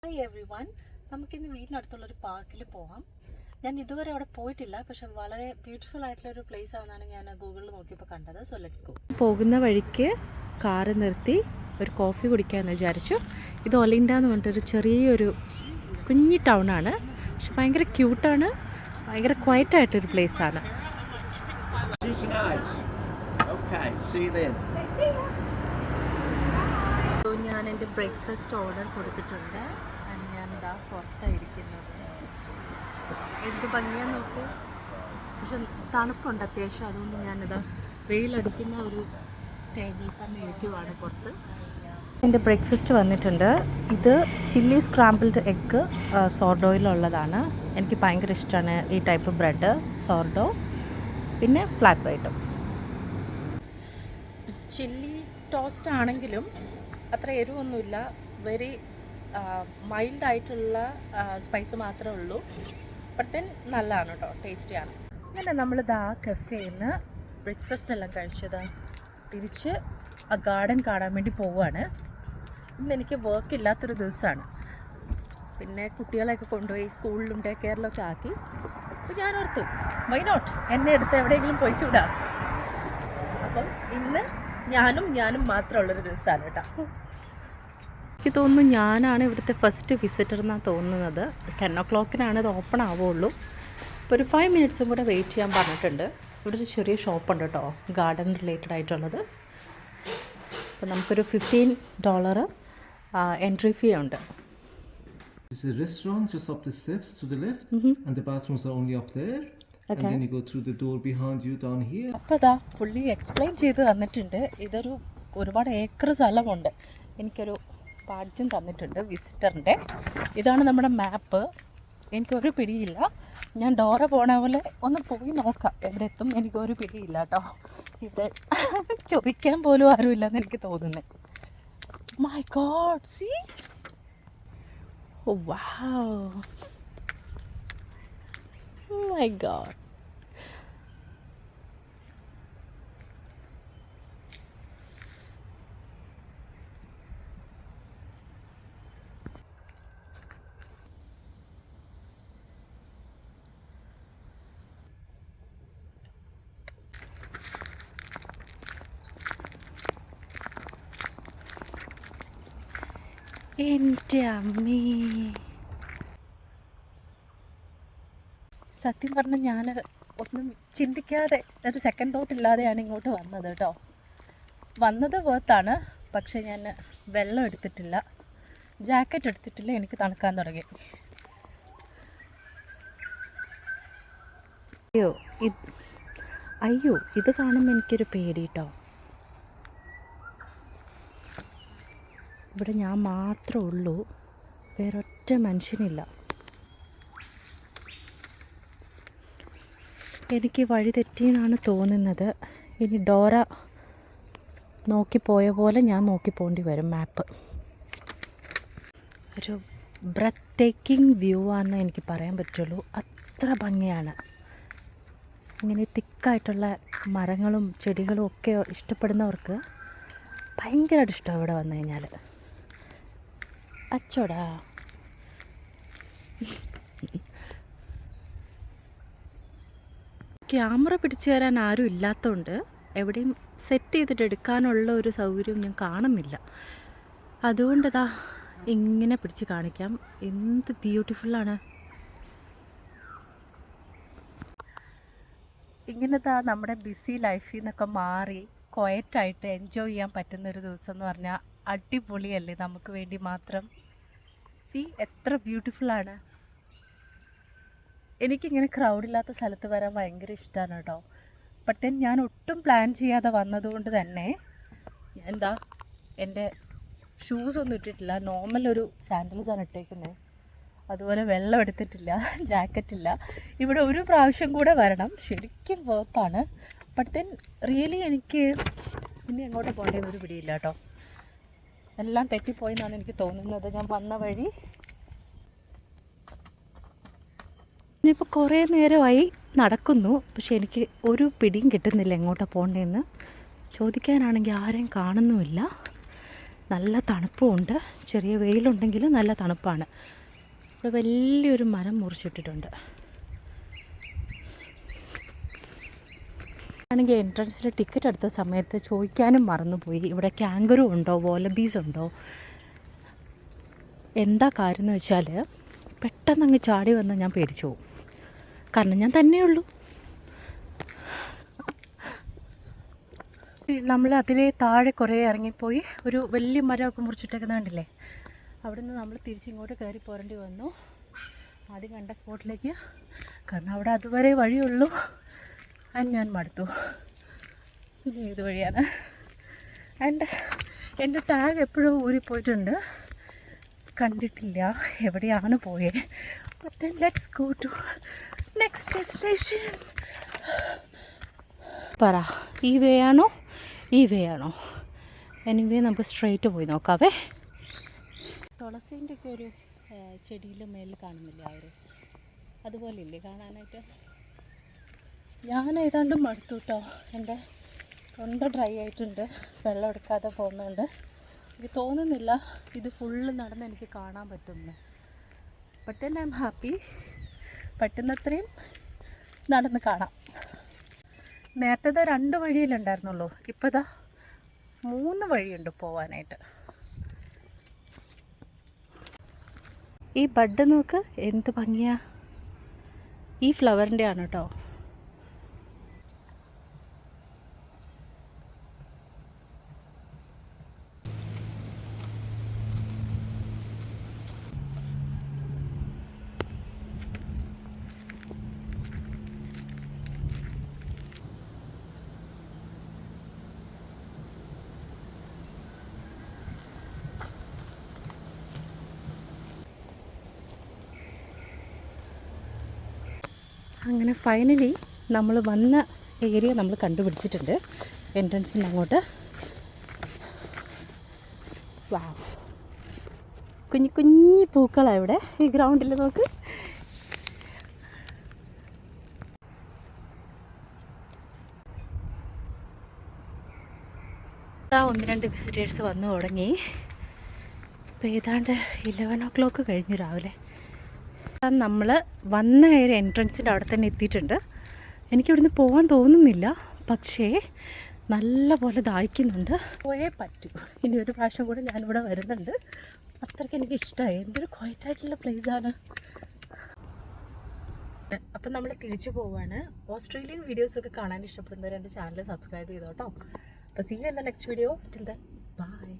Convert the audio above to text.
Hi every one, നമുക്കിന്ന് വീടിനടുത്തുള്ളൊരു പാർക്കിൽ പോകാം. ഞാൻ ഇതുവരെ അവിടെ പോയിട്ടില്ല, പക്ഷെ വളരെ ബ്യൂട്ടിഫുൾ ആയിട്ടുള്ളൊരു പ്ലേസ് ആണെന്നാണ് ഞാൻ ഗൂഗിളിൽ നോക്കിയപ്പോൾ കണ്ടത്. So let's go. പോകുന്ന വഴിക്ക് കാറ് നിർത്തി ഒരു കോഫി കുടിക്കാമെന്ന് വിചാരിച്ചു. ഇത് ഒലിൻഡ എന്ന് പറഞ്ഞിട്ടൊരു ചെറിയൊരു കുഞ്ഞി ടൗണാണ്, പക്ഷെ ഭയങ്കര ക്യൂട്ടാണ്, ഭയങ്കര ക്വയറ്റായിട്ടൊരു പ്ലേസാണ്. ഞാൻ എൻ്റെ ബ്രേക്ക്ഫാസ്റ്റ് ഓർഡർ കൊടുത്തിട്ടുണ്ട്. ഞാനിതാ പുറത്തായിരിക്കുന്നത്. എന്ത് ഭംഗിയാന്ന് നോക്ക്. പക്ഷെ തണുപ്പുണ്ട് അത്യാവശ്യം, അതുകൊണ്ട് ഞാനിതാ വെയിലടിക്കുന്ന ഒരു ടേബിളിൽ തന്നെ ഇരിക്കുവാണ് പുറത്ത്. എൻ്റെ ബ്രേക്ക്ഫാസ്റ്റ് വന്നിട്ടുണ്ട്. ഇത് ചില്ലി സ്ക്രാമ്പിൾഡ് എഗ്ഗ് സോർഡോയിലുള്ളതാണ്. എനിക്ക് ഭയങ്കര ഇഷ്ടമാണ് ഈ ടൈപ്പ് ബ്രെഡ്, സോർഡോ, പിന്നെ ഫ്ലാറ്റ് വൈറ്റും. ചില്ലി ടോസ്റ്റ് ആണെങ്കിലും അത്ര എരിവൊന്നുമില്ല, വെരി മൈൽഡായിട്ടുള്ള സ്പൈസ് മാത്രമേ ഉള്ളൂ. അപ്പോഴത്തേന് നല്ലതാണ് കേട്ടോ, ടേസ്റ്റിയാണ്. അങ്ങനെ നമ്മളിത് ആ കഫേയിൽ നിന്ന് ബ്രേക്ക്ഫാസ്റ്റ് എല്ലാം കഴിച്ചത് തിരിച്ച് ആ ഗാർഡൻ കാണാൻ വേണ്ടി പോവുകയാണ്. ഇന്ന് എനിക്ക് വർക്ക് ഇല്ലാത്തൊരു ദിവസമാണ്. പിന്നെ കുട്ടികളെയൊക്കെ കൊണ്ടുപോയി സ്കൂളിലും ഡേ കെയറിലൊക്കെ ആക്കി. അപ്പോൾ ഞാൻ ഓർത്തു വൈ നോട്ട്, എന്നെ എടുത്ത് എവിടെയെങ്കിലും പോയിക്കൂടാ. അപ്പം ഇന്ന് ഞാനും മാത്രമുള്ളൊരു ദിവസമാണ് കേട്ടോ. എനിക്ക് തോന്നുന്നു ഞാനാണ് ഇവിടുത്തെ ഫസ്റ്റ് വിസിറ്റർ എന്നാണ് തോന്നുന്നത്. 10 o'clock ഇത് ഓപ്പൺ ആവുള്ളൂ. ഇപ്പോൾ ഒരു 5 minutes കൂടെ വെയിറ്റ് ചെയ്യാൻ പറഞ്ഞിട്ടുണ്ട്. ഇവിടെ ഒരു ചെറിയ ഷോപ്പുണ്ട് കേട്ടോ, ഗാർഡൻ റിലേറ്റഡ് ആയിട്ടുള്ളത്. അപ്പോൾ നമുക്കൊരു $15 എൻട്രി ഫീ ഉണ്ട്. It's a restaurant just up the steps to the left, and the bathrooms are only up there. Okay. And then you go through the door behind you down here. അപ്പോൾ അതാ പുള്ളി explain ചെയ്ത് തന്നിട്ടുണ്ട്. ഇതൊരു ഒരുപാട് acre സ്ഥലമുണ്ട്. എനിക്കൊരു ബാഡ്ജും തന്നിട്ടുണ്ട് വിസിറ്ററിൻ്റെ. ഇതാണ് നമ്മുടെ മാപ്പ്. എനിക്കൊരു പിടിയില്ല. ഞാൻ ഡോറ പോണ പോലെ ഒന്ന് പോയി നോക്കാം എവിടെ എത്തും. എനിക്കൊരു പിടിയില്ല കേട്ടോ. ഇവിടെ ചോദിക്കാൻ പോലും ആരുമില്ലെന്ന് എനിക്ക് തോന്നുന്നത്. My god, see, oh wow, my god. എൻ്റെ അമ്മേ, സത്യം പറഞ്ഞാൽ ഞാൻ ഒന്നും ചിന്തിക്കാതെ, ഒരു സെക്കൻഡ് തോട്ട് ഇല്ലാതെയാണ് ഇങ്ങോട്ട് വന്നത് കേട്ടോ. വന്നത് വേർത്താണ്, പക്ഷെ ഞാൻ വെള്ളം എടുത്തിട്ടില്ല, ജാക്കറ്റ് എടുത്തിട്ടില്ല. എനിക്ക് തണുക്കാൻ തുടങ്ങി. അയ്യോ ഇത് കാണുമ്പോൾ എനിക്കൊരു പേടി കേട്ടോ. ഇവിടെ ഞാൻ മാത്രമേ ഉള്ളൂ, വേറൊറ്റ മനുഷ്യനില്ല. എനിക്ക് വഴി തെറ്റിയെന്നാണ് തോന്നുന്നത്. ഇനി ഡോറ നോക്കിപ്പോയ പോലെ ഞാൻ നോക്കിപ്പോണ്ടി വരും മാപ്പ്. ഒരു ബ്രെത്ത് ടേക്കിംഗ് വ്യൂ ആണെന്ന് എനിക്ക് പറയാൻ പറ്റുള്ളൂ. അത്ര ഭംഗിയാണ്. ഇങ്ങനെ തിക്കായിട്ടുള്ള മരങ്ങളും ചെടികളും ഒക്കെ ഇഷ്ടപ്പെടുന്നവർക്ക് ഭയങ്കരമായിട്ട് ഇഷ്ടമാണ് ഇവിടെ വന്നു കഴിഞ്ഞാൽ. അച്ചോടാ, ക്യാമറ പിടിച്ചു തരാൻ ആരും ഇല്ലാത്തതുകൊണ്ട് എവിടെയും സെറ്റ് ചെയ്തിട്ട് എടുക്കാനുള്ള ഒരു സൗകര്യം ഞാൻ കാണുന്നില്ല. അതുകൊണ്ടതാ ഇങ്ങനെ പിടിച്ച് കാണിക്കാം. എന്ത് ബ്യൂട്ടിഫുള്ളാണ്. ഇങ്ങനത്തെ നമ്മുടെ ബിസി ലൈഫിൽ നിന്നൊക്കെ മാറി ക്വയറ്റായിട്ട് എൻജോയ് ചെയ്യാൻ പറ്റുന്നൊരു ദിവസം എന്ന് പറഞ്ഞാൽ അടിപൊളിയല്ലേ, നമുക്ക് വേണ്ടി മാത്രം. സീ, എത്ര ബ്യൂട്ടിഫുള്ളാണ്. എനിക്കിങ്ങനെ ക്രൗഡില്ലാത്ത സ്ഥലത്ത് വരാൻ ഭയങ്കര ഇഷ്ടമാണ് കേട്ടോ. അപ്പോഴത്തേന് ഞാൻ ഒട്ടും പ്ലാൻ ചെയ്യാതെ വന്നതുകൊണ്ട് തന്നെ എന്താ എൻ്റെ ഷൂസൊന്നും ഇട്ടിട്ടില്ല, നോർമൽ ഒരു സാൻഡൽസാണ് ഇട്ടേക്കുന്നത്. അതുപോലെ വെള്ളം എടുത്തിട്ടില്ല, ജാക്കറ്റില്ല. ഇവിടെ ഒരു പ്രാവശ്യം കൂടെ വരണം, ശരിക്കും വേർത്താണ്. അപ്പോഴത്തേന് റിയലി എനിക്ക് ഇനി എങ്ങോട്ട് പോകേണ്ടതെന്നൊരു പിടിയില്ല കേട്ടോ. എല്ലാം തെറ്റിപ്പോയി എന്നാണ് എനിക്ക് തോന്നുന്നത്. ഞാൻ വന്ന വഴി ഇനിയിപ്പോൾ കുറേ നേരമായി നടക്കുന്നു, പക്ഷെ എനിക്ക് ഒരു പിടിയും കിട്ടുന്നില്ല എങ്ങോട്ടാണ് പോകേണ്ടതെന്ന്. ചോദിക്കാനാണെങ്കിൽ ആരെയും കാണുന്നുമില്ല. നല്ല തണുപ്പുമുണ്ട്. ചെറിയ വെയിലുണ്ടെങ്കിൽ നല്ല തണുപ്പാണ്. ഇവിടെ വലിയൊരു മരം മുറിച്ചിട്ടിട്ടുണ്ട്. ആണെങ്കിൽ എൻട്രൻസിൽ ടിക്കറ്റ് എടുത്ത സമയത്ത് ചോദിക്കാനും മറന്നുപോയി, ഇവിടെ കാങ്കറു ഉണ്ടോ, വോലബീസ് ഉണ്ടോ. എന്താ കാര്യം എന്ന് വെച്ചാൽ പെട്ടെന്ന് അങ്ങ് ചാടി വന്ന് ഞാൻ പേടിച്ചു പോകും. കാരണം ഞാൻ തന്നെയുള്ളൂ. നമ്മൾ അതിലെ താഴെ കുറേ ഇറങ്ങിപ്പോയി ഒരു വലിയ മരമൊക്കെ മുറിച്ചിട്ടേക്കുന്ന കണ്ടില്ലേ, അവിടെ നിന്ന് നമ്മൾ തിരിച്ചിങ്ങോട്ട് കയറി പോരേണ്ടി വന്നു ആദ്യം കണ്ട സ്പോട്ടിലേക്ക്. കാരണം അവിടെ അതുവരെ വഴിയുള്ളൂ. ആൻഡ് ഞാൻ മടുത്തു. ഇനി ഏത് വഴിയാണ്? ആൻഡ് എൻ്റെ ടാഗ് എപ്പോഴും ഊരിപ്പോയിട്ടുണ്ട്, കണ്ടിട്ടില്ല എവിടെയാണ് പോയത്. But then let's go to next destination. പറ, ഈ വേ ആണോ ഈ വേ ആണോ? എനിവേ നമുക്ക് സ്ട്രെയിറ്റ് പോയി നോക്കാവേ. തുളസീൻ്റെ ഒക്കെ ഒരു ചെടിയിലെ മേലിൽ കാണുന്നില്ല ആ ഒരു അതുപോലെ ഇല്ലേ കാണാനായിട്ട്? ഞാൻ ഏതാണ്ട് മടുത്തു കേട്ടോ. എൻ്റെ തൊണ്ട ഡ്രൈ ആയിട്ടുണ്ട് വെള്ളം എടുക്കാതെ പോകുന്നതുകൊണ്ട്. എനിക്ക് തോന്നുന്നില്ല ഇത് ഫുള്ള് നടന്ന് എനിക്ക് കാണാൻ പറ്റുമെന്ന്. But then I am happy. പറ്റുന്നത്രയും നടന്ന് കാണാം. നേരത്തെ 2 വഴിയിലുണ്ടായിരുന്നുള്ളൂ, ഇപ്പോൾ ഇതാ 3 വഴിയുണ്ട് പോവാനായിട്ട്. ഈ ബഡ് നോക്ക് എന്ത് ഭംഗിയാ. ഈ ഫ്ലവറിൻ്റെ ആണ് കേട്ടോ. അങ്ങനെ ഫൈനലി നമ്മൾ വന്ന ഏരിയ നമ്മൾ കണ്ടുപിടിച്ചിട്ടുണ്ട്. എൻട്രൻസിന് അങ്ങോട്ട് വാ, കുഞ്ഞി കുഞ്ഞി പൂക്കളാണ് ഇവിടെ ഈ ഗ്രൗണ്ടിൽ. നോക്ക്, ആ 1-2 വിസിറ്റേഴ്സ് വന്നു തുടങ്ങി. ഇപ്പോൾ ഏതാണ്ട് 11 o'clock കഴിഞ്ഞു രാവിലെ. നമ്മൾ വന്ന കയറി എൻട്രൻസിൻ്റെ അവിടെ തന്നെ എത്തിയിട്ടുണ്ട്. എനിക്കിവിടുന്ന് പോകാൻ തോന്നുന്നില്ല, പക്ഷേ നല്ല പോലെ ദാഹിക്കുന്നുണ്ട്. പോയേ പറ്റൂ. ഇനി ഒരു പ്രാവശ്യം കൂടെ ഞാനിവിടെ വരുന്നുണ്ട്. അത്രയ്ക്ക് എനിക്ക് ഇഷ്ടമായി. എന്തൊരു ക്വയറ്റായിട്ടുള്ള പ്ലേസാണ്. അപ്പം നമ്മൾ തിരിച്ചു പോവുകയാണ്. ഓസ്ട്രേലിയൻ വീഡിയോസൊക്കെ കാണാൻ ഇഷ്ടപ്പെടുന്നവർ എൻ്റെ ചാനൽ സബ്സ്ക്രൈബ് ചെയ്തോട്ടോ. അപ്പോൾ see you in the next video. Till then by.